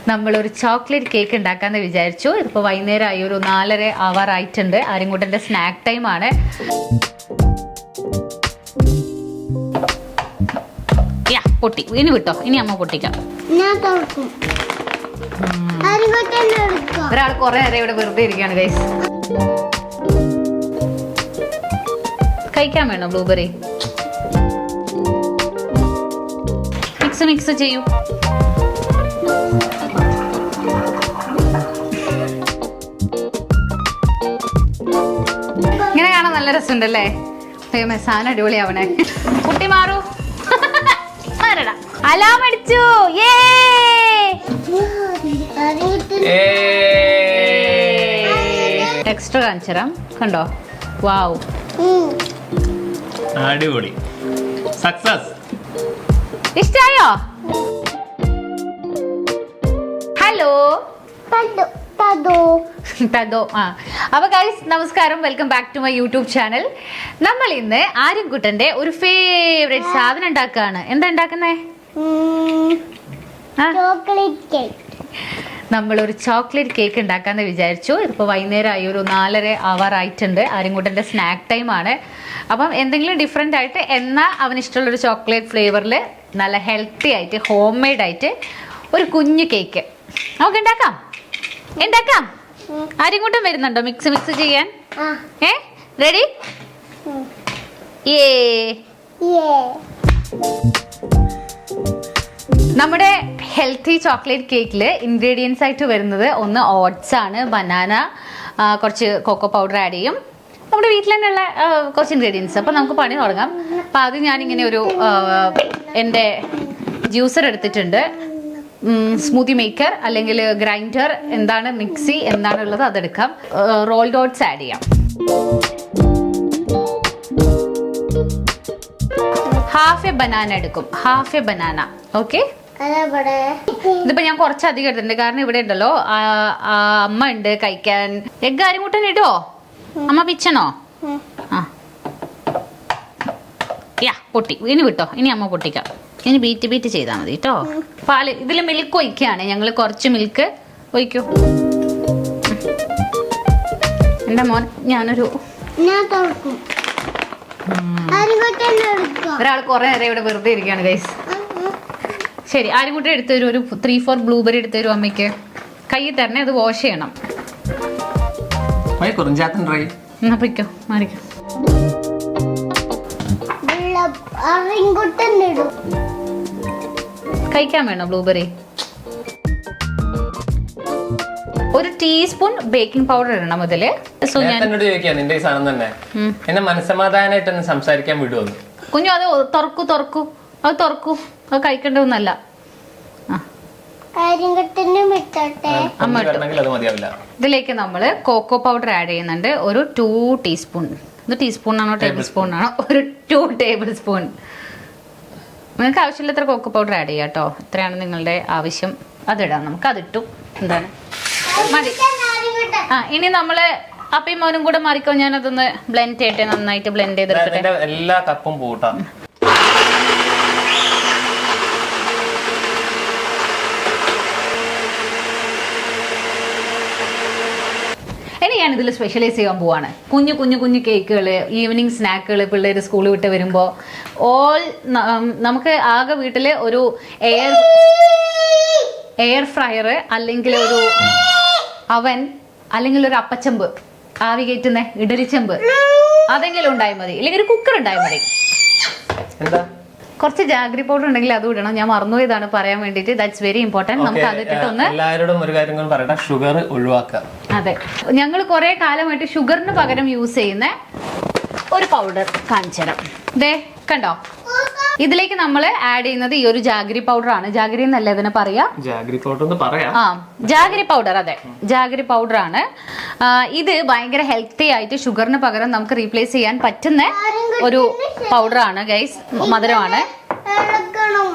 നമ്മളൊരു chocolate cake ഉണ്ടാക്കാന്ന് വിചാരിച്ചു. ഇതിപ്പോൾ വൈകുന്നേരമായി, ഒരു 4:30 ആവാറായിട്ടുണ്ട്. ആര്യൻകുട്ടൻ്റെ സ്നാക്ക് ടൈമാണ്. പൊട്ടി ഇനി വിട്ടോ, ഇനി അമ്മ പൊട്ടിക്കാം. ഒരാൾ കുറെ നേരം ഇവിടെ വെറുതെ ഇരിക്കുകയാണ് ഗൈസ്. കഴിക്കാൻ വേണോ ബ്ലൂബെറി? മിക്സ് ചെയ്യൂ. ഇങ്ങനെ കാണാൻ നല്ല രസമുണ്ടല്ലേ? സാധനം അടിപൊളിയാവണേ. കുട്ടി മാറൂ. അലാം അടിച്ചു. ടെക്സ്റ്റർ കാണിച്ചരാം, കണ്ടോ? വാവ്, അടിപൊളി, സക്സസ്. ഇഷ്ടായോ? ഹലോ തദോ. അപ്പൊ ഗൈസ് നമസ്കാരം, welcome back to my YouTube channel. നമ്മൾ ഇന്ന് ആര്യൻകുട്ടന്റെ ഒരു ഫേവറേറ്റ് സാധനം ഉണ്ടാക്കുകയാണ്. എന്താ ഉണ്ടാക്കുന്നേ? നമ്മളൊരു ചോക്ലേറ്റ് കേക്ക് ഉണ്ടാക്കാന്ന് വിചാരിച്ചു. ഇതിപ്പോൾ വൈകുന്നേരമായി, ഒരു 4:30 ആവാറായിട്ടുണ്ട്. ആര്യൻകുട്ടൻ്റെ സ്നാക്ക് ടൈമാണ്. അപ്പം എന്തെങ്കിലും ഡിഫറെൻ്റ് ആയിട്ട്, എന്നാൽ അവനിഷ്ടമുള്ളൊരു ചോക്ലേറ്റ് ഫ്ലേവറിൽ നല്ല ഹെൽത്തി ആയിട്ട് ഹോം മെയ്ഡ് ആയിട്ട് ഒരു കുഞ്ഞു കേക്ക് നമുക്ക് ഉണ്ടാക്കാം. ആര്യൻകുട്ടൻ വരുന്നുണ്ടോ മിക്സ് ചെയ്യാൻ? റെഡി? നമ്മുടെ ഹെൽത്തി ചോക്ലേറ്റ് കേക്കിൽ ഇൻഗ്രീഡിയൻസ് ആയിട്ട് വരുന്നത് ഒന്ന് ഓട്സ് ആണ്, ബനാന, കുറച്ച് കൊക്കോ പൗഡർ ആഡ് ചെയ്യും. നമ്മുടെ വീട്ടിൽ തന്നെയുള്ള കുറച്ച് ഇൻഗ്രീഡിയൻസ്. അപ്പോൾ നമുക്ക് പണി തുടങ്ങാം. അപ്പോൾ ആദ്യം ഞാനിങ്ങനെ ഒരു എൻ്റെ ജ്യൂസർ എടുത്തിട്ടുണ്ട്. സ്മൂത്തി മേക്കർ അല്ലെങ്കിൽ ഗ്രൈൻഡർ, എന്താണ് മിക്സി എന്താണുള്ളത് അതെടുക്കാം. റോൾഡ് ഓട്സ് ആഡ് ചെയ്യാം. ഹാഫ് എ ബനാന എടുക്കും. ഓക്കെ, ഇതിപ്പോ ഞാൻ കുറച്ചധികം എടുത്തിട്ടുണ്ട്. കാരണം ഇവിടെ ഉണ്ടല്ലോ അമ്മ ഉണ്ട് കഴിക്കാൻ. എഗ് ആര്യൻകുട്ടൻ ഇടുവോ? അമ്മ പിച്ചണോ? പൊട്ടി ഇനി വിട്ടോ, ഇനി അമ്മ പൊട്ടിക്കാം. ഇനി ബീറ്റ് ചെയ്താൽ മതി കേട്ടോ. പാല് ഇതിൽ മിൽക്ക് ഒഴിക്കുകയാണ് ഞങ്ങൾ. കുറച്ച് മിൽക്ക് ഒഴിക്കൂ. എൻ്റെ മോൻ, ഒരാൾ കുറെ നേരം ഇവിടെ വെറുതെ ഇരിക്കുകയാണ് ഗൈസ്. ശരി, ആര്യൻകുട്ടി എടുത്തു തരും. ഒരു 3-4 ബ്ലൂബെറി എടുത്തു തരും അമ്മയ്ക്ക്. കൈ തരണേ, അത് വാഷ് ചെയ്യണം. എന്നാ പൊയ്ക്കോ, മാറിക്കോ. കഴിക്കാൻ വേണോ ബ്ലൂബെറി? ഒരു ടീസ്പൂൺ ബേക്കിംഗ് പൗഡർ ഇടണം ഇതില്. നിന്റെ സാധനം തന്നെ എന്നെ മനസ്സമാധാനായിട്ടൊന്ന് സംസാരിക്കാൻ വിടുവോ? കുഞ്ഞു, അത് തുറക്കൂ. അത് കഴിക്കേണ്ടതൊന്നല്ല. ഇതിലേക്ക് നമ്മള് കോക്കോ പൗഡർ ആഡ് ചെയ്യുന്നുണ്ട്. ഒരു 2 ടീസ്പൂൺ. ഇത് ടീസ്പൂൺ ആണോ ടേബിൾ സ്പൂൺ ആണോ? ഒരു 2 ടേബിൾ സ്പൂൺ. നിങ്ങൾക്ക് ആവശ്യമില്ലത്ര കോക്കോ പൗഡർ ആഡ് ചെയ്യാം കേട്ടോ. ഇത്രയാണ് നിങ്ങളുടെ ആവശ്യം. അതിടാം നമുക്ക്. അതിട്ടു. എന്താണ് മതി. ഇനി നമ്മള് അപ്പയും മോനും കൂടെ മാറിക്കോ. ഞാനതൊന്ന് ബ്ലെൻഡ് ചെയ്യട്ടെ, നന്നായിട്ട് ബ്ലെൻഡ് ചെയ്തെടുക്കട്ടെ. എല്ലാ കപ്പും പൂട്ടാം. ഇനി ഞാൻ ഇതിൽ സ്പെഷ്യലൈസ് ചെയ്യാൻ പോവാണ്. കുഞ്ഞു കേക്കുകൾ, ഈവനിങ് സ്നാക്കുകൾ, പിള്ളേർ സ്കൂൾ വിട്ട് വരുമ്പോൾ നമുക്ക് ആകെ വീട്ടിൽ ഒരു എയർ ഫ്രയർ, അല്ലെങ്കിൽ ഒരു അവൻ, അല്ലെങ്കിൽ ഒരു അപ്പച്ചെമ്പ്, ആവി കയറ്റുന്ന ഇഡലിച്ചെമ്പ്, അതെങ്കിലും ഉണ്ടായാൽ മതി. അല്ലെങ്കിൽ ഒരു കുക്കർ ഉണ്ടായാൽ മതി. കുറച്ച് ജാഗ്രി പൗഡർ ഉണ്ടെങ്കിൽ അത് ഇടണം. ഞാൻ മറന്നുപോയതാണ് പറയാൻ വേണ്ടിട്ട്. That's very important. നമുക്ക് അതിട്ടിട്ടൊന്ന് എല്ലാവരോടും ഒരു കാര്യം കൂടി പറയട്ടെ, ഷുഗർ ഒഴിവാക്കുക. അതെ, ഞങ്ങൾ കുറെ കാലമായിട്ട് ഷുഗറിന് പകരം യൂസ് ചെയ്യുന്ന ഒരു പൗഡർ കാണിച്ചു തരാം. ദേ കണ്ടോ, ഇതിലേക്ക് നമ്മൾ ആഡ് ചെയ്യുന്നത് ഈ ഒരു ജാഗ്രി പൗഡർ ആണ്. ജാഗ്രി എന്നല്ലേ ഇതിനെ പറയാ? ജാഗ്രി പൗഡർ എന്ന് പറയാം. Jaggery powder. അതെ, ജാഗ്രി പൗഡർ ആണ്. ഇത് ഭയങ്കര ഹെൽത്തി ആയിട്ട് ഷുഗറിന് പകരം നമുക്ക് റീപ്ലേസ് ചെയ്യാൻ പറ്റുന്ന ഒരു പൗഡർ ആണ് ഗൈസ്. മധുരമാണ്.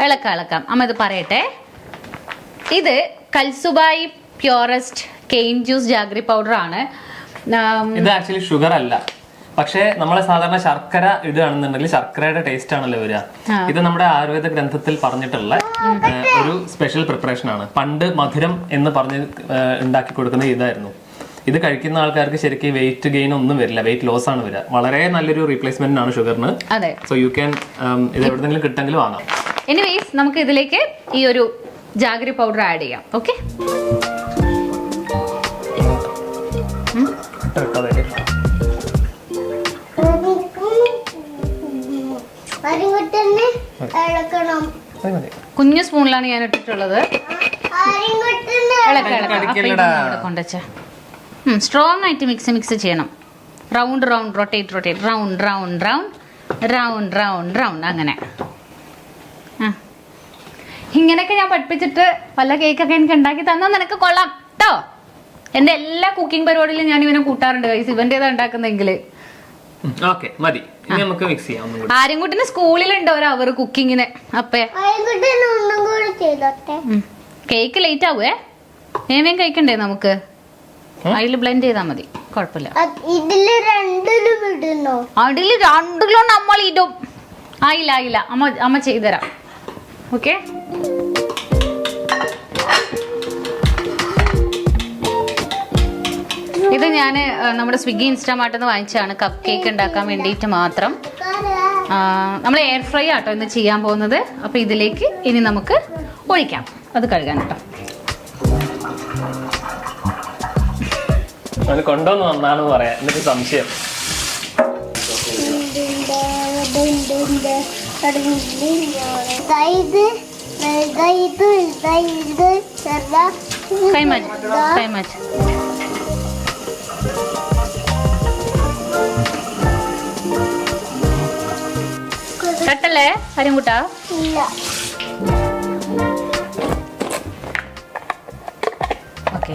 ഇളക്കാം. അമ്മ ഇത് പറയട്ടെ. ഇത് Kalsubai purest cane juice jaggery powder ആണ്. ഇത് ആക്ച്വലി ഷുഗർ അല്ല. പക്ഷേ നമ്മളെ സാധാരണ ശർക്കര ഇടുകയാണെന്നുണ്ടെങ്കിൽ ശർക്കരയുടെ ടേസ്റ്റ് ആണല്ലോ വരിക. ഇത് നമ്മുടെ ആയുർവേദ ഗ്രന്ഥത്തിൽ പറഞ്ഞിട്ടുള്ള ഒരു സ്പെഷ്യൽ പ്രിപ്പറേഷൻ ആണ്. പണ്ട് മധുരം എന്ന് പറഞ്ഞ് ഉണ്ടാക്കി കൊടുക്കുന്നത് ഇതായിരുന്നു. ഇത് കഴിക്കുന്ന ആൾക്കാർക്ക് ശരിക്കും വെയിറ്റ് ഗെയിൻ ഒന്നും വരില്ല, വെയിറ്റ് ലോസ് ആണ് വരിക. വളരെ നല്ലൊരു റീപ്ലേസ്മെന്റ് ആണ് ഷുഗറിന്. സോ യു ക്യാൻ ഇത് എവിടെന്നെങ്കിലും കിട്ടെങ്കിലും വാങ്ങാം. എനിവേസ് നമുക്ക് ഇതിലേക്ക് ഈ ഒരു ജാഗരി പൗഡർ ആഡ് ചെയ്യാം. ഓക്കെ, കുഞ്ഞു സ്പൂണിലാണ് ഞാൻ ഇട്ടിട്ടുള്ളത്. കൊണ്ടുവച്ച സ്ട്രോങ് ആയിട്ട് മിക്സ് ചെയ്യണം. Round round rotate round round round round round round അങ്ങനെ. ഇങ്ങനെയൊക്കെ ഞാൻ പഠിപ്പിച്ചിട്ട് പല കേക്കൊക്കെ എനിക്ക് ഉണ്ടാക്കി തന്നാൽ നിനക്ക് കൊള്ളാം കേട്ടോ. എൻ്റെ എല്ലാ കുക്കിംഗ് പരിപാടിയിലും ഞാൻ ഇവനെ കൂട്ടാറുണ്ട്. ഇവൻ്റെ ഏതാ ഉണ്ടാക്കുന്നെങ്കിൽ. ആര്യൻകുട്ടിന് സ്കൂളിലുണ്ട് ഒരു അവർ കുക്കിങ്ങിന്. അപ്പേ കേക്ക് ലേറ്റ് ആവുവേ, വേഗം കഴിക്കണ്ടേ നമുക്ക്. അതിൽ ബ്ലെൻഡ് ചെയ്താൽ മതി, കുഴപ്പമില്ല. അതില് രണ്ടിലും നമ്മൾ ഇടും. ആയില്ല അമ്മ ചെയ്തുതരാം. ഓക്കെ, ഇത് ഞാൻ നമ്മുടെ സ്വിഗ്ഗി ഇൻസ്റ്റാമാർട്ടിൽ നിന്ന് വാങ്ങിച്ചതാണ്, കപ്പ് കേക്ക് ഉണ്ടാക്കാൻ വേണ്ടിയിട്ട് മാത്രം. നമ്മൾ എയർ ഫ്രൈ ആട്ടോ ഇന്ന് ചെയ്യാൻ പോകുന്നത്. അപ്പോൾ ഇതിലേക്ക് ഇനി നമുക്ക് ഒഴിക്കാം. അത് കഴുകാൻ കേട്ടോ. കൊണ്ടുവന്ന് നന്നാണെന്ന് പറയാം, എന്നിട്ട് സംശയം. കൈമാറ്റ് കട്ടല്ലേ അരിമുട്ടാ. ഓക്കെ,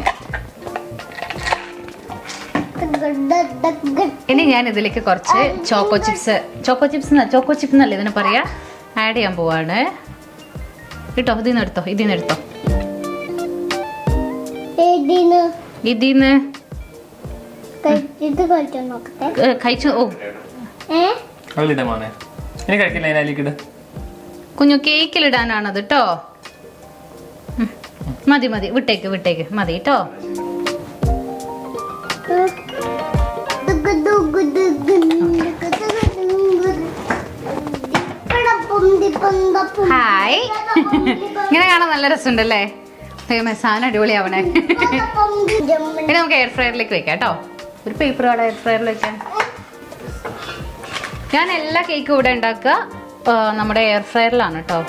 ഇനി ഞാൻ ഇതിലേക്ക് കുറച്ച് ചോക്കോ ചിപ്സ് എന്നല്ലേ ഇതിനെ പറയാ, ആഡ് ചെയ്യാൻ പോവാണ് കേട്ടോ. ഇതിന്ന് എടുത്തോ കഴിച്ചു. ഓ കുഞ്ഞു കേക്കിലിടാനാണത് കേട്ടോ. മതി വിട്ടേക്ക് മതി കേട്ടോ. ഹായ്, ഇങ്ങനെ കാണാൻ നല്ല രസമുണ്ടല്ലേ. സാധനം അടിപൊളിയാവണേ. ഇനി നമുക്ക് എയർ ഫ്രയറിലേക്ക് വെക്കാം കേട്ടോ. ഒരു പേപ്പർ വേണം എയർ ഫ്രയറിൽ വെക്കാൻ. ഞാൻ എല്ലാ കേക്കും ഇവിടെ ഉണ്ടാക്കുക നമ്മുടെ എയർ ഫ്രയറിലാണ് കേട്ടോ.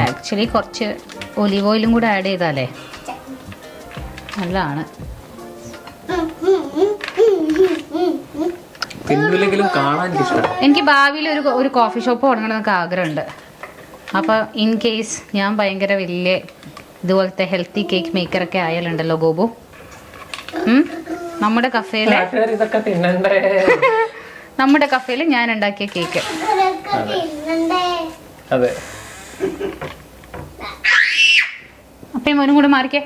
ആക്ച്വലി കുറച്ച് ഒലിവ് ഓയിലും കൂടെ ആഡ് ചെയ്താലേ നല്ലതാണ്. എനിക്ക് ഭാവിയിൽ ഒരു കോഫി ഷോപ്പ് തുടങ്ങണമെന്നൊക്കെ ആഗ്രഹമുണ്ട്. അപ്പോൾ ഇൻ കേസ് ഞാൻ ഭയങ്കര വലിയ ഇതുപോലത്തെ ഹെൽത്തി കേക്ക് മേക്കറൊക്കെ ആയാലുണ്ടല്ലോ ഗോപു, നമ്മുടെ കഫേയിൽ ഞാൻ ഉണ്ടാക്കിയ കേക്ക്. അപ്പം മോനും കൂടെ മാറിക്കേ.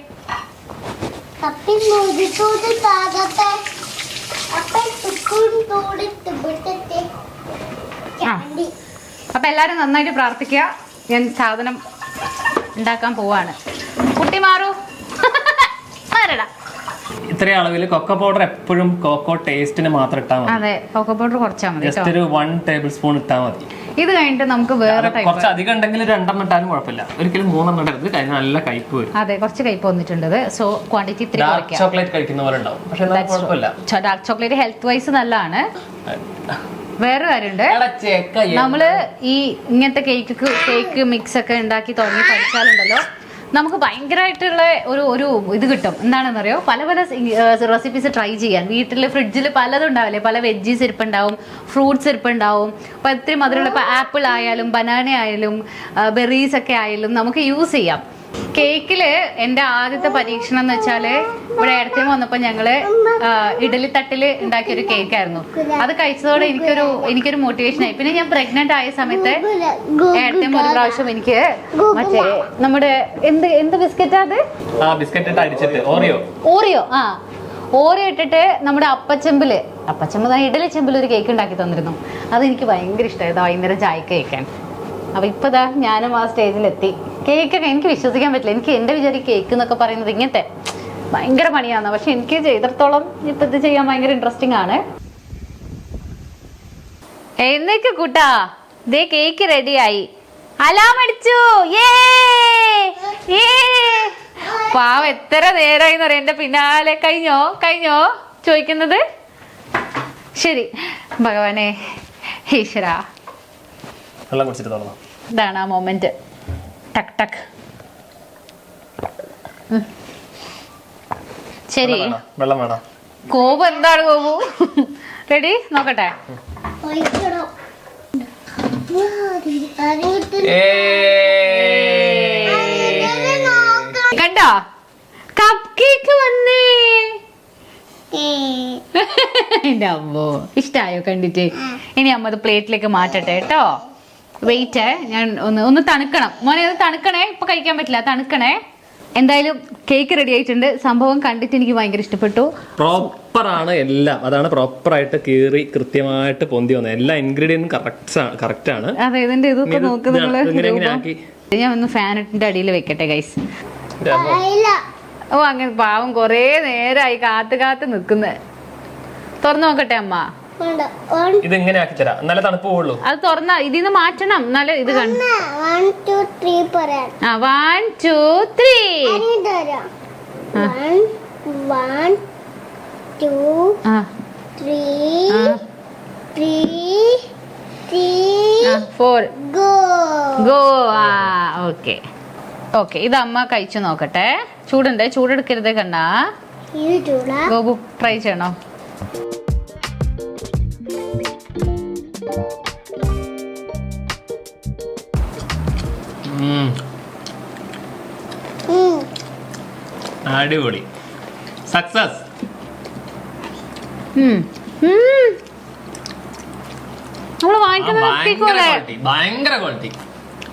അപ്പൊ എല്ലാരും നന്നായിട്ട് പ്രാർത്ഥിക്കുക. ഞാൻ സാധനം ഉണ്ടാക്കാൻ പോവാണ്. കുട്ടി മാറൂ, മാറടാ. ഇത്രയും അളവിൽ കൊക്കോ പൗഡർ എപ്പോഴും കൊക്കോ ടേസ്റ്റിന് മാത്രം ഇട്ടാൽ മതി. അതെ, കൊക്കോ പൗഡർ കുറച്ചാൽ മതി. ജസ്റ്റ് ഒരു 1 ടേബിൾ സ്പൂൺ ഇട്ടാൽ മതി. ഇത് കഴിഞ്ഞിട്ട് നമുക്ക് വേറെ കുറച്ച് അധികം ഉണ്ടെങ്കിൽ 2 ഇട്ടാലും കുഴപ്പമില്ല. ഒരിക്കലും 3 ഇടരുത്, കഴിഞ്ഞ നല്ല കയ്പ്പ് വരും. അതെ, കുറച്ച് കയ്പ്പ് വന്നിട്ടുണ്ട്. സോ ക്വാണ്ടിറ്റി ഡാർക്ക് ചോക്ലേറ്റ് കഴിക്കുന്ന പോലെ ഉണ്ടാവും, പക്ഷെ കുഴപ്പമില്ല. ഡാർക്ക് ചോക്ലേറ്റ് ഹെൽത്ത് വൈസ് നല്ലതാണ്. വേറെ കാര്യമുണ്ട്, നമ്മള് ഈ ഇങ്ങനത്തെ കേക്ക് മിക്സ് ഒക്കെ ഉണ്ടാക്കി തുടങ്ങി പഠിച്ചാലുണ്ടല്ലോ നമുക്ക് ഭയങ്കരമായിട്ടുള്ള ഒരു ഇത് കിട്ടും. എന്താണെന്നറിയോ, പല റെസിപ്പീസ് ട്രൈ ചെയ്യാൻ. വീട്ടിൽ ഫ്രിഡ്ജിൽ പലതും ഉണ്ടാവില്ലേ, പല വെജീസ് ഇരിപ്പുണ്ടാവും, ഫ്രൂട്ട്സ് ഇരിപ്പുണ്ടാവും. അപ്പോൾ ഇത്തിരി മധുരമുള്ള ഇപ്പോൾ ആപ്പിൾ ആയാലും ബനാന ആയാലും ബെറീസ് ഒക്കെ ആയാലും നമുക്ക് യൂസ് ചെയ്യാം. കേക്കില് എൻ്റെ ആദ്യത്തെ പരീക്ഷണം എന്ന് വെച്ചാല് ഇവിടെ ഏടത്തേം വന്നപ്പോൾ ഞങ്ങള് ഇഡലി തട്ടില് ഉണ്ടാക്കിയൊരു കേക്കായിരുന്നു. അത് കഴിച്ചതോടെ എനിക്കൊരു മോട്ടിവേഷൻ ആയി. പിന്നെ ഞാൻ പ്രഗ്നന്റ് ആയ സമയത്ത് ഏടത്തേം ഒരു പ്രാവശ്യം എനിക്ക് മറ്റേ നമ്മുടെ എന്ത് ബിസ്ക്കറ്റാ അത്, ഓറിയോ ഓറിയോ ഇട്ടിട്ട് നമ്മുടെ അപ്പച്ചെമ്പ് ഇഡലി ചെമ്പിൽ ഒരു കേക്ക് ഉണ്ടാക്കി തന്നിരുന്നു. അതെനിക്ക് ഭയങ്കര ഇഷ്ടമായിരുന്നു വൈകുന്നേരം ചായക്ക് കഴിക്കാൻ. അപ്പൊ ഇപ്പതാ ഞാനും ആ സ്റ്റേജിലെത്തി. കേക്കൊക്കെ എനിക്ക് വിശ്വസിക്കാൻ പറ്റില്ല. എനിക്ക് എന്റെ വിചാരം കേക്ക് എന്നൊക്കെ പറയുന്നത് ഇങ്ങനത്തെ ഭയങ്കര പണിയാണ്. പക്ഷെ എനിക്ക് ചെയ്തിടത്തോളം ഇപ്പൊ ഇത് ചെയ്യാൻ ഭയങ്കര ഇൻട്രസ്റ്റിംഗ് ആണ്. എന്നൊക്കെ കൂട്ടാ, ദേ കേക്ക് റെഡിയായി. അലാം അടിച്ചു. പാവം എത്ര നേരമായി എന്ന് പറയാം എന്റെ പിന്നാലെ. കഴിഞ്ഞോ ചോദിക്കുന്നത്. ശരി ഭഗവാനെ ഈശ്വര, വെള്ളം കുടിച്ചിട്ട് തുറന്നോ. ഇതാണ് ആ മൊമെന്റ്. ടക്ക് ടക്ക്. ശരി, വെള്ളം വേണം. കോപു എന്താണ് കോപു? റെഡി, നോക്കട്ടെ. കണ്ടോ, കപ്പ് കേക്ക് വന്നേ. എന്റെ അമ്മോ, ഇഷ്ടായോ കണ്ടിട്ട്? ഇനി അമ്മ അത് പ്ലേറ്റിലേക്ക് മാറ്റട്ടെ കേട്ടോ. വെയിറ്റ്, ഞാൻ ഒന്ന് തണുക്കണം മോനെ, അത് തണുക്കണേ. ഇപ്പൊ കഴിക്കാൻ പറ്റില്ല, തണുക്കണേ. എന്തായാലും കേക്ക് റെഡി ആയിട്ടുണ്ട്. സംഭവം കണ്ടിട്ട് എനിക്ക് ഭയങ്കര ഇഷ്ടപ്പെട്ടു. പ്രോപ്പർ ആണ് എല്ലാം. അതാണ് പ്രോപ്പർ ആയിട്ട് കീറി കൃത്യമായിട്ട് പൊന്തി വന്നത്. എല്ലാ ഇൻഗ്രീഡിയൻറ്റും കറക്റ്റ് ആണ്. അതെ, ഇതിന്റെ ഇതൊക്കെ നോക്ക് നിങ്ങള്. ഞാൻ ഒന്ന് ഫാനിന്റെ അടിയിൽ വെക്കട്ടെ ഗൈസ്. ഓ അങ്ങനെ പാവം കൊറേ നേരമായി കാത്ത് നിക്കുന്നേ. തുറന്നു നോക്കട്ടെ അമ്മ. ഇത് എങ്ങനെ ആക്കി തരാം, എന്നാലേ തണുപ്പ് പോവുള്ളൂ. അത് തുറന്ന ഇതിന്ന് മാറ്റണം, എന്നാലേ ഇത് കണ്ടു. 1 2 3 പറയാം. 1 2 3. 1 2 3 4 go. ഓക്കെ ഇത് അമ്മ കഴിച്ചു നോക്കട്ടെ. ചൂടുണ്ട്, ചൂടെടുക്കരുത് കണ്ണാ. ഇത് ചൂടാ. ഗോപു ട്രൈ ചെയ്യണോ? അടിപൊളി, സക്സസ്. നമ്മള് വാങ്ങിക്കുന്ന ഭയങ്കര quality.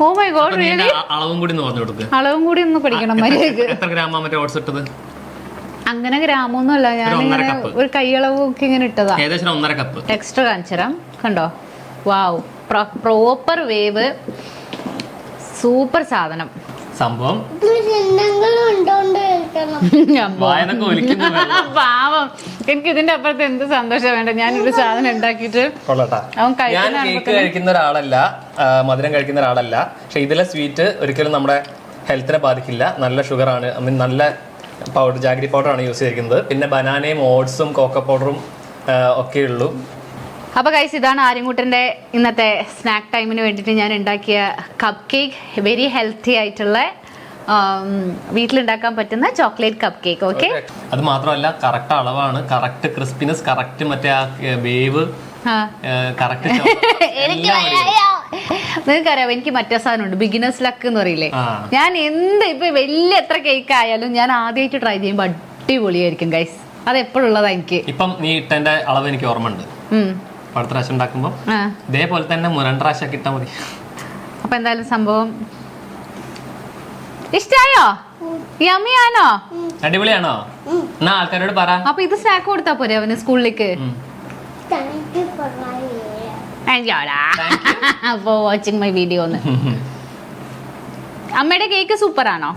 Oh my God, really? അളവും കൂടി ഒന്ന് പറഞ്ഞു കൊടുക്ക്. അളവും കൂടി ഒന്ന് പഠിക്കണം മര്യാദക്ക്. എത്ര ഗ്രാമാ മറ്റേ ഓട്സ് ഇട്ടത്? അങ്ങനെ ഗ്രാമൊന്നുമല്ല, ഞാൻ ഒരു കൈയളവ് ഒക്കെ ഇങ്ങനെ ഇട്ടതാ. ഏകദേശം 1.5 കപ്പ്. എക്സ്ട്രാ കാണിച്ചരാം, കണ്ടോ? വാവ്, പ്രോപ്പർ വേവ്, സൂപ്പർ സാധനം. സംഭവം പാവം, എനിക്ക് ഇതിന്റെ അപ്പുറത്ത് എന്ത് സന്തോഷം വേണ്ട. ഞാനൊരു സാധനം ഉണ്ടാക്കിയിട്ട് അവൻ ഞാൻ കേക്ക് കഴിക്കുന്ന ഒരാളല്ല, മധുരം കഴിക്കുന്ന ഒരാളല്ല. പക്ഷെ ഇതിലെ സ്വീറ്റ് ഒരിക്കലും നമ്മുടെ ഹെൽത്തിനെ ബാധിക്കില്ല. നല്ല ഷുഗർ ആണ്, നല്ല പൗഡർ, ജാഗ്രി പൗഡർ ആണ് യൂസ് ചെയ്തിരിക്കുന്നത്. പിന്നെ ബനാനയും ഓട്സും കോക്കോ പൗഡറും ഒക്കെ ഉള്ളൂ. അപ്പൊ ഗൈസ്, ഇതാണ് ആര്യൻകുട്ടന്റെ ഇന്നത്തെ സ്നാക്ക് ടൈമിന് വേണ്ടിയിട്ട് ഞാൻ ഉണ്ടാക്കിയ കപ്പ് കേക്ക്. വെരി ഹെൽത്തി ആയിട്ടുള്ള വീട്ടിലുണ്ടാക്കാൻ പറ്റുന്ന ചോക്ലേറ്റ് കപ്പ് കേക്ക്. ഓക്കെ, അത് മാത്രമല്ല കറക്റ്റ് അളവാണ്, കറക്റ്റ് ക്രിസ്പിനെസ്, കറക്റ്റ് മറ്റേ ആ വേവ് കറക്റ്റ്. നിങ്ങൾക്കറിയാം, എനിക്ക് മറ്റേ സാധനമുണ്ട്, ബിഗിനേഴ്സ് ലക്ക് എന്ന് പറയില്ലേ. ഞാൻ ഇപ്പൊ വലിയ എത്ര കേക്ക് ആയാലും ഞാൻ ആദ്യമായിട്ട് ട്രൈ ചെയ്യുമ്പോൾ അടിപൊളിയായിരിക്കും ഗൈസ്. അത് എപ്പോഴുള്ളതാ എനിക്ക്. ഇപ്പം നീ ഇട്ടതിന്റെ അളവ് എനിക്ക് ഓർമ്മ ഉണ്ട്. അടുത്ത പ്രാവശ്യം ഉണ്ടാക്കുമ്പോ ഇതേപോലെ തന്നെ 2 പ്രാവശ്യം ഇട്ടാ മതി. അപ്പൊ എന്തായാലും സംഭവം ഇഷ്ടായോ? യമ്മിയാണോ? അടിപൊളിയാണോ? എന്നാ ആൾക്കാരോട് പറ. അപ്പൊ ഇത് സ്നാക്ക് കൊടുത്താ പോരെ അവന് സ്കൂളിലേക്ക്? For watching my video. അമ്മയുടെ കേക്ക് സൂപ്പർ ആണോ?